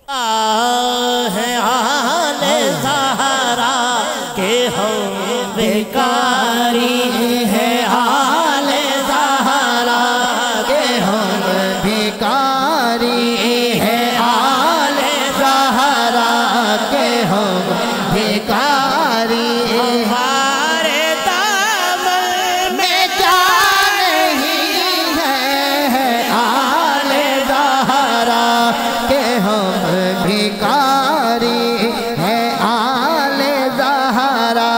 ہے حال زہرا کہ ہم بھکاری ہے حال زہرا کہ ہم بھکاری ہے حال زہرا کہ ہم بھکاری ہمارے دامن میں جان نہیں ہے حال زہرا کہ ہم بھکاری ہے آل زہرا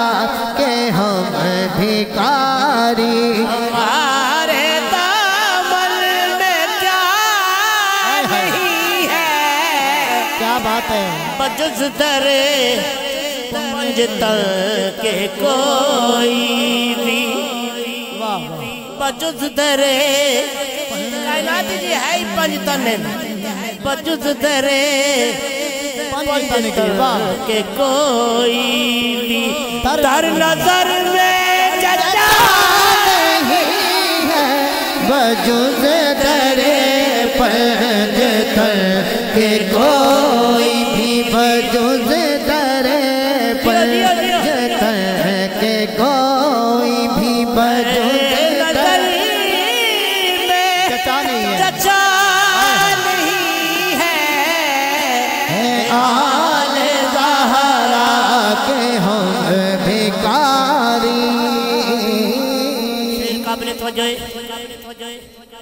کہ ہم بھکاری ہمارے دامن میں جان نہیں ہے کیا بات ہے بجز در پنجتل کے کوئی بھی بجز در کائنات جی ہے ہی پنجتل بجز در پنجتل کے کوئی بھی در نظر میں چچا نہیں ہے بجز در پنجتل کے کوئی بھی بجز در پنجتل کے کوئی بھی بجز در میں چچا آل زہرا کہ ہم بھکاری قابل توجہ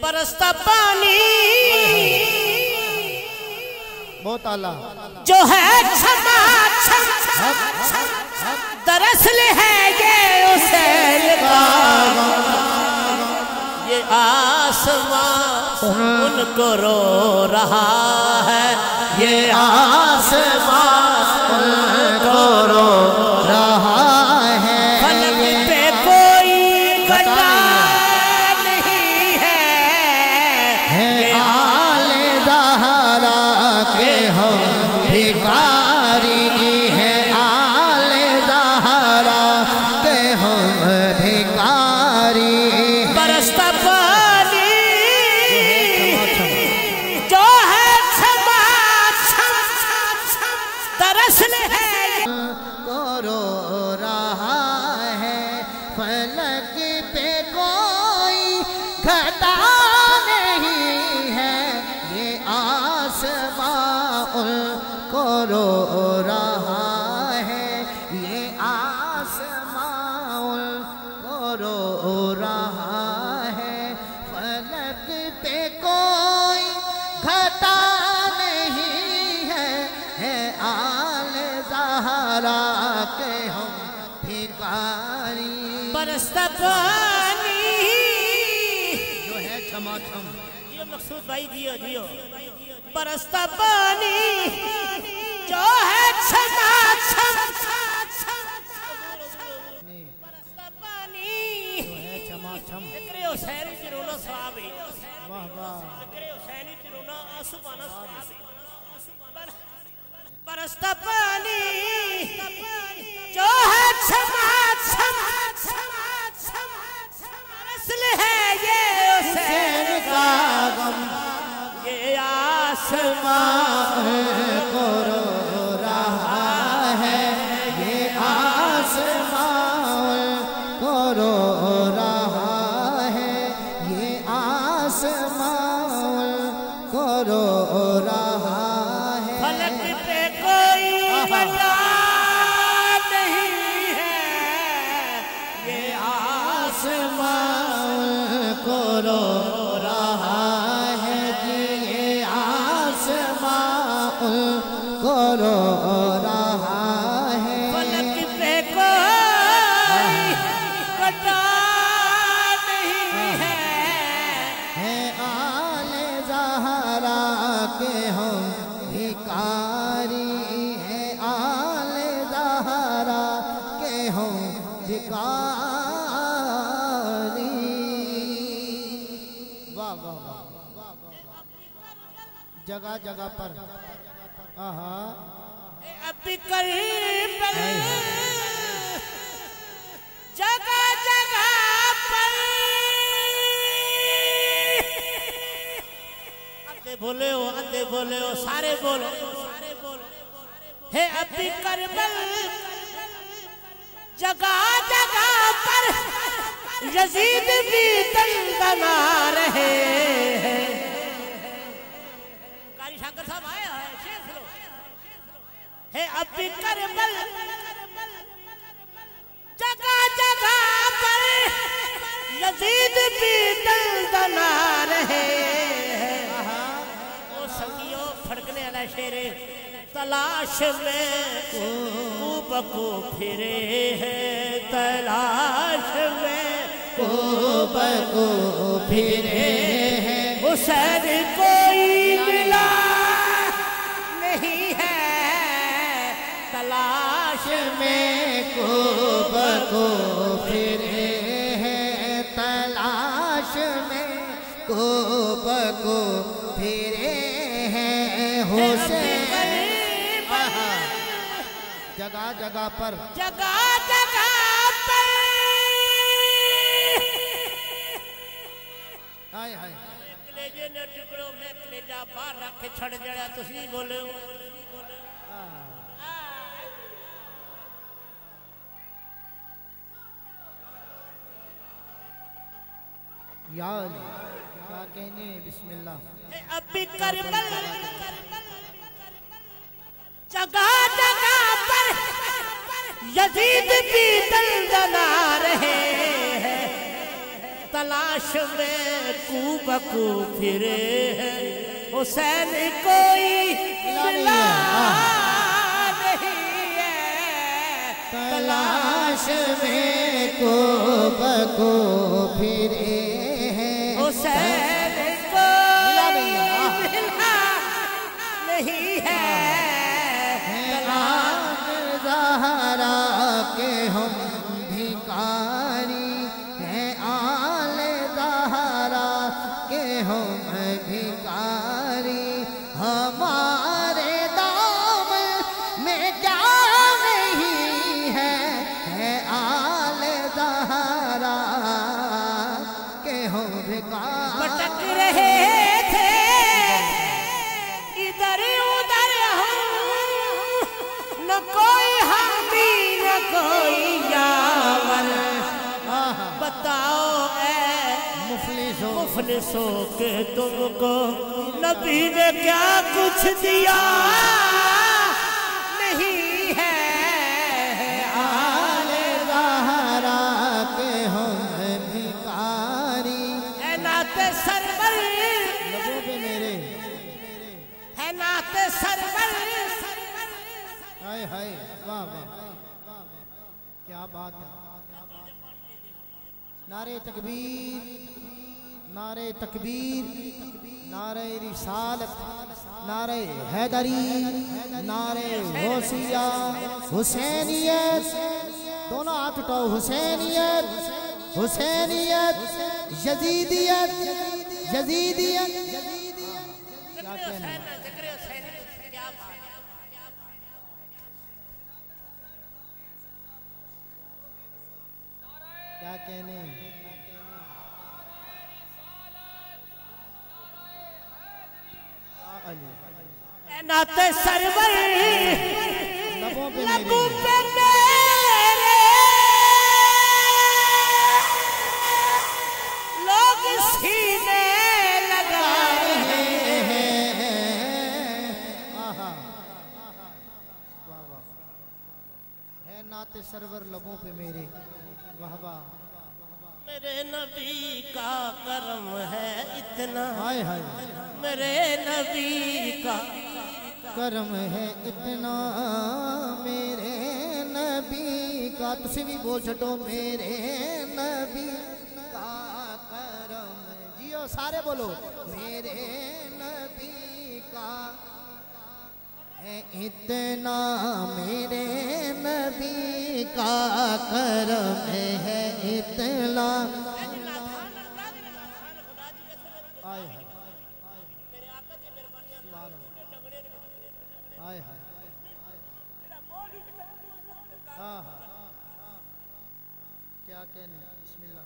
برستا پانی بہت اعلیٰ جو ہے چھما دراصل ہے یہ اسے یہ آسمان ان کو رو رہا ہے یہ آسمان ان کو رو رہا ہے فلک پہ کوئی گھٹا نہیں ہے آل زہرا کہ ہم بھکاری ہے آل زہرا کہ ہم بھکاری برستا پانی جو ہے درسل ہے کو رو رہا ہے فلک پہ کوئی گھٹا نہیں ہے یہ آسمان کو رو رہا ہے یہ آسمان کو رو رہا ہے فلک پہ کوئی گھٹا نہیں ہے آل زہرا کہ ہم بھکاری برستا پانی جو ہے چھما چھم جیو مقصود بھائی جیو برستا پانی جو ہے چھما چھم برستا پانی جو ہے چھما چھم ذکر حسین جنونا صحابی ذکر حسین جنونا آسو بانا صحابی برستا پانی جو ہے چھما چھم رسل ہے یہ حسین کا غم یہ آسمان کو رو رہا ہے یہ آسمان کو رو رہا ہے یہ آسمان کو رو رہا ہے فلک پہ کوئی گھٹا نہیں ہے یہ آسمان کو رو رہا ہے یہ آسمان کو رو رہا ہے فلک پہ کوئی گھٹا نہیں ہے آل زہرا کہ ہم بھکاری ہے آل زہرا کہ ہم بھکاری واہ واہ واہ جگہ جگہ پر اب قریب جگہ جگہ پر بولے ہو سارے بولو ہے ابھی کربل جگہ جگہ پر یزید بھی دندنا رہے ہیں قاری شاکر صاحب آیا ہے شیخ لو ہے ابھی کربل جگہ جگہ پر یزید بھی دندنا رہے ہیں وہ سنگیوں پھڑکنے والا شیرے تلاش میں کو بکو پھرے ہیں تلاش میں کو بکو پھرے ہیں حسین کوئی ملا نہیں ہے تلاش میں کو بکو پھرے ہیں تلاش میں کو بکو پھرے ہیں حسین جگہ جگہ پر جگہ جگہ پر آئے آئے کلیجے نے ٹکڑوں میں کلیجہ باہر رکھ کے چھڑ جڑا تسی بولے ہو یا علی کیا کہنے بسم اللہ ابھی کربل جگہ جگہ پر یزید بھی دندنا رہے ہیں تلاش میں کو بکو پھرے ہیں حسین کوئی ملا نہیں ہے تلاش میں کو بکو پھرے ہیں حسین کوئی ملا نہیں ہے زہرا کے ہم بھکاری ہیں آل زہرا کے ہم بھکاری ہمارے دام میں کیا نہیں ہے آل زہرا کے ہم بھکاری بھٹک رہے تھے ادھر ادھر ہم نہ کوئی حامی نہ کوئی یاور بتاؤ اے مفلسوں کہ تم کو نبی نے کیا کچھ دیا نہیں ہے آل زہرا کے ہم بھکاری اے نعت سرور لبوں پہ میرے ہے نعت سرور ہائے ہائے واہ واہ کیا بات ہے نعرہ تکبیر نعرہ تکبیر نعرہ رسالت نعرہ حیدری نعرہ غوثیہ حسینیت دونوں ہاتھ اٹھاؤ حسینیت حسینیت یزیدیت یزیدیت کیا کہنا ہے کیا کہنے نعت سرور لبوں پہ لبوں میرے پہ میرے لوگ سینے لگا رہے ہے نعت سرور لبوں پہ میرے واہ واہ میرے نبی کا کرم ہے اتنا ہائے ہائے میرے نبی کا کرم ہے اتنا میرے نبی کا تسی بھی بول چھٹو میرے نبی کا کرم جیو سارے بولو میرے نبی کا ہے اتنا میرے نبی کا کرم ہے اتنا آئے ہائے آئے ہائے کیا کہنے بسم اللہ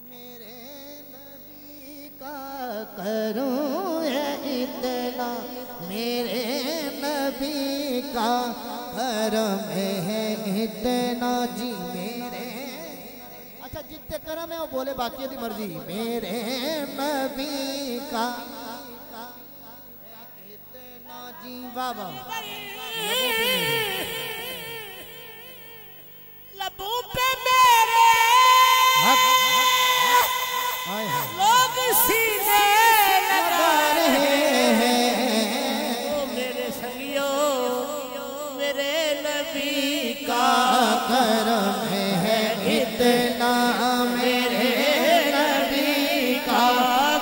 میرے نبی کا کروں ہے اتنا میرے نبی کا کرم ہے اتنا جی میرے اچھا جتنے کرم ہے وہ بولے باقی دی مرضی میرے نبی کا اتنا جی بابا لبوں پہ میرے لوگ سینے لگا رہے ہیں میرے سنگیوں میرے نبی کا کرم ہے اتنا میرے نبی کا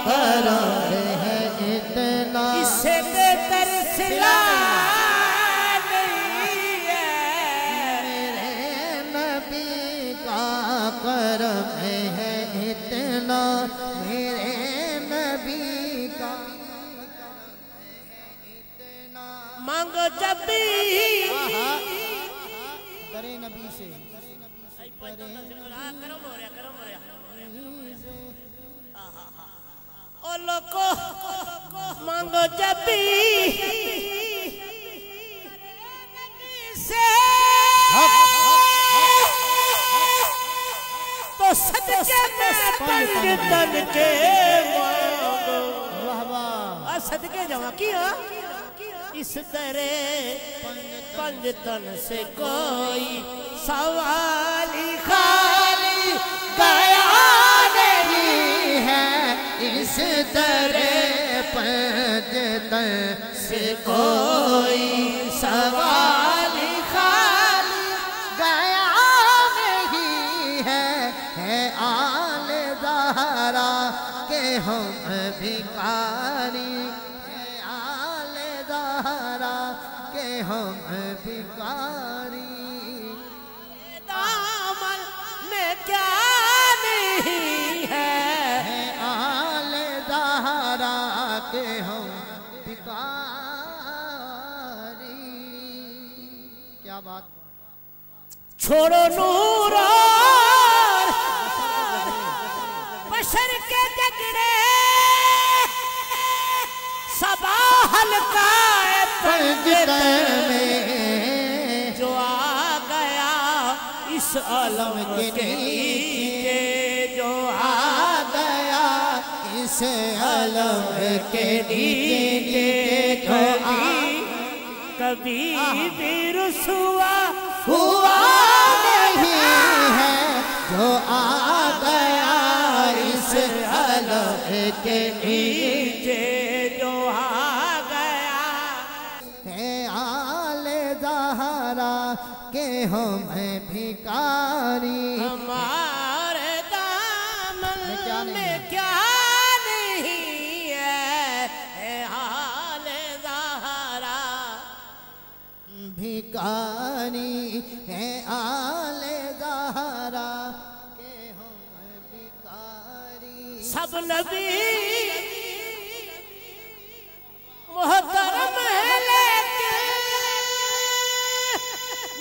کرم ہے اتنا اس سے بہتر صلہ نہیں ہے میرے نبی کا کرم ہے اتنا میرے نبی کا مانگو جب بھی درے نبی سے او لوگو مانگو جب بھی سے تو صدقے میں پنجتن کے مانگو صدقے جمع کیا اس درے پنجتن سے کوئی سوالی خالی گیا نہیں ہے اس درے پنجتن سے کوئی سوالی خالی گیا نہیں ہے آل زہرا کہ ہم بھکاری آل زہرا کہ ہم بھکاری دامن میں کیا نہیں ہے آل زہرا کہ ہم بھکاری کیا بات چھوڑو نور اور بشر کے جگڑے سبا حلقہ پنجتن میں جو آ گیا اس عالم کے نیچے جو آ گیا اس عالم کے نیچے جو کبھی بھی رسوا ہوا نہیں ہے جو آ گیا اس عالم کے نیچے جو آ گیا ہے آل زہرا کہ ہم بھکاری ہمارے دامن میں کیا نہیں ہے حال زہرا بھکاری ہے آل زہرا کہ ہم بھکاری سب نبی محترم ہے لیکن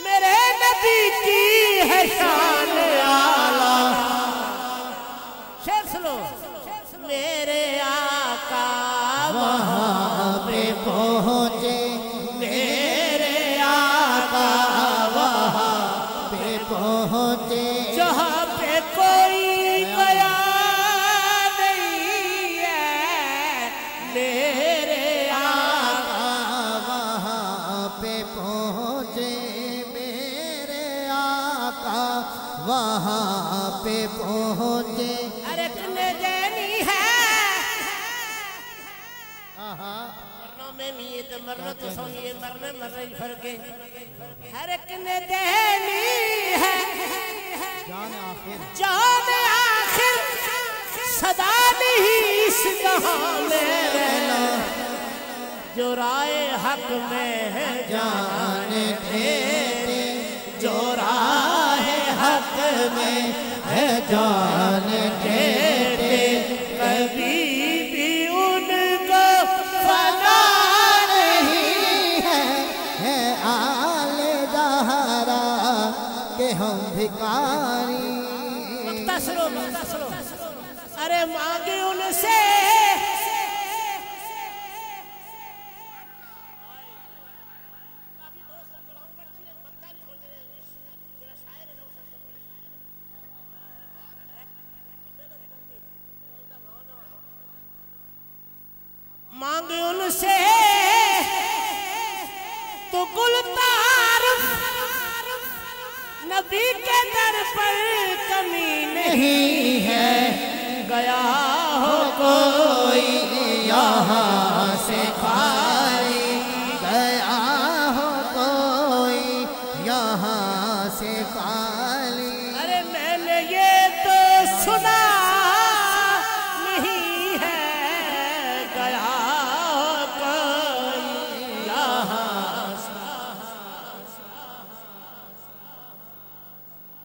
میرے نبی کی ہے شان اعلیٰ شیر سنو میرے آقا وہاں پہ پہنچے میرے آقا وہاں پہ پہنچے جہاں پہ کوئی گیا نہیں ہے میرے آقا وہاں پہ پہنچے میرے آقا وہاں پہ پہنچے ارے کنے دینی ہے مرنا میں نہیں تو مرنا تو سونیے مرنے مرنے ہی فرقے ہر ایک نے دینی ہے جان آخر صدا نہیں اس جہاں میں رہنا جو رائے حق میں ہے جان دیتے جو راہ حق میں ہے جان دیتے کبھی بھی ان کو فنا نہیں ہے آل زہرا کہ ہم بھکاری مختصرو ارے مانگے ان سے مانگ ان سے تو گلتار نبی کے در پر کمی نہیں ہے گیا